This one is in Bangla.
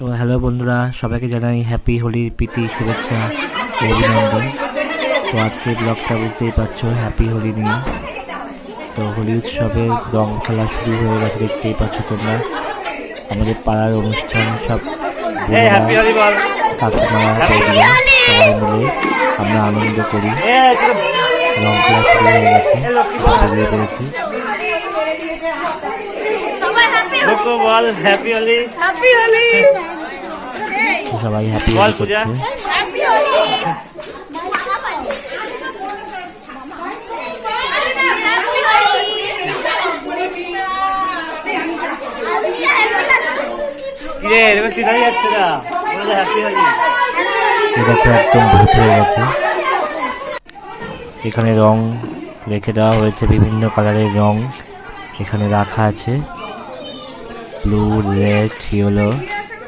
তো হ্যালো বন্ধুরা, সবাইকে জানাই হ্যাপি হোলির প্রীতি শুভেচ্ছা ও অভিনন্দন। তো আজকে ব্লগটা বুঝতেই পারছো হ্যাপি হোলি নিয়ে। তো হোলি উৎসবের রং খেলা শুরু হয়ে গেছে, দেখতেই পাচ্ছ তোমরা। আমাদের পাড়ার অনুষ্ঠান, সব কাকিমারা সবাই মিলে আমরা আনন্দ করি। রং খেলা শুরু হয়ে গেছে, বেরিয়ে পড়েছি। সবাই হ্যাপি হোলি করছে। একদম ভূত হয়ে গেছে। এখানে রং রেখে দেওয়া হয়েছে, বিভিন্ন কালারের রং এখানে রাখা আছে, ব্লু, রেড, ইয়েলো।